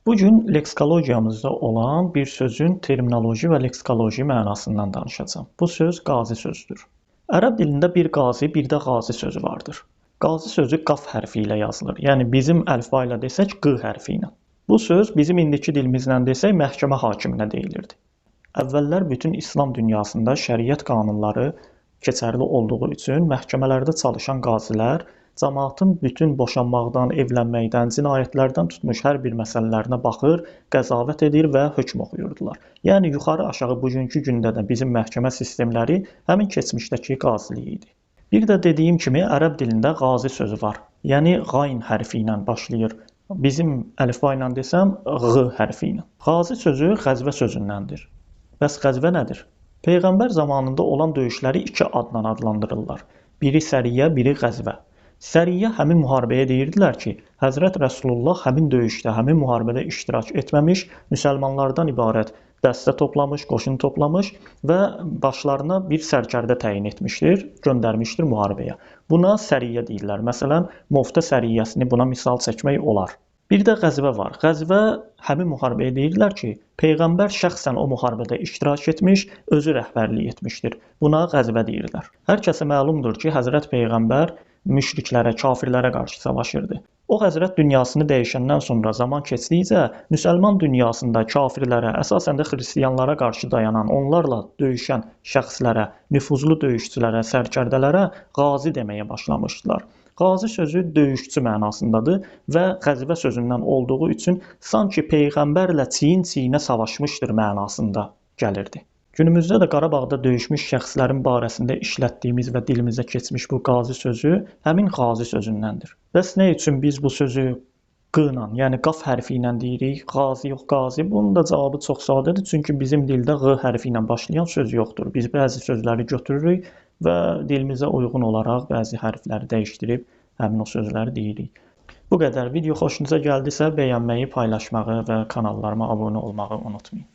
Bugün leksikologiyamızda olan bir sözün terminoloji və leksikoloji mənasından danışacağım. Bu söz qazi sözüdür. Ərəb dilində bir qazi, bir də qazi sözü vardır. Qazi sözü qaf hərfi ilə yazılır. Yəni bizim əlifba ilə desək q hərfi ilə. Bu söz bizim indiki dilimizlə desək məhkəmə hakiminə deyilirdi. Əvvəllər bütün İslam dünyasında şəriət qanunları keçərli olduğu üçün məhkəmələrdə çalışan qazilər cəmaatın bütün boşanmaqdan, evlənməkdən, cinayətlərdən tutmuş hər bir məsələlərinə baxır, qəzavət edir və hökm oxuyurdular. Yəni yuxarı-aşağı bugünkü gündə də bizim məhkəmə sistemləri həmin keçmişdəki qazilik idi. Bir də dediyim kimi ərəb dilində qazi sözü var. Yəni qayn hərfi ilə başlayır. Bizim əlifba ilə desəm ğ hərfi ilə. Qazi sözü qəzvə sözündəndir. Bəs qəzvə nədir? Peyğəmbər zamanında olan döyüşləri iki adla adlandırırlar. Biri səriyyə, biri qəzvə. Səriyyə həmin müharibəyə deyirdilər ki, Həzrət Rəsulullah həmin döyüşdə, həmin müharibədə iştirak etməmiş, müsəlmanlardan ibarət dəstə toplamış, qoşun toplamış və başlarına bir sərkərdə təyin etmişdir, göndərmişdir müharibəyə. Buna səriyyə deyirlər. Məsələn, Mofta səriyyəsini buna misal çəkmək olar. Bir də qəzvə var. Qəzvə həmin müharibəyə deyirlər ki, Peyğəmbər şəxsən o müharibədə iştirak etmiş, özü rəhbərlik etmişdir. Buna qəzvə deyirlər. Hər kəsə məlumdur ki, Həzrət Peyğəmbər müşriklərə, kafirlərə qarşı savaşırdı. O Həzrət dünyasını dəyişəndən sonra zaman keçdikcə müsəlman dünyasında kafirlərə, əsasən də xristianlara qarşı dayanan, onlarla döyüşən şəxslərə, nüfuzlu döyüşçülərə, sərkərdələrə qazi deməyə başlamışdılar. Qazi sözü döyüşçü mənasındadır və qəzvə sözündən olduğu üçün sanki Peyğəmbərlə çiyin-çiyinə savaşmışdır mənasında gəlirdi. Günümüzdə də Qarabağda döyüşmüş şəxslərin barəsində işlətdiyimiz və dilimizə keçmiş bu qazi sözü həmin qazi sözündəndir. Bəs nə üçün biz bu sözü q ilə, yəni qaf hərfi ilə deyirik, qazi yox qazi? Bunun da cavabı çox sadədir, çünki bizim dildə q hərfi ilə başlayan söz yoxdur. Biz bəzi sözləri götürürük və dilimizə uyğun olaraq bəzi hərfləri dəyişdirib həmin o sözləri deyirik. Bu qədər. Video xoşunuza gəldisə bəyənməyi, paylaşmağı və kanallarıma abunə olmağı unutmayın.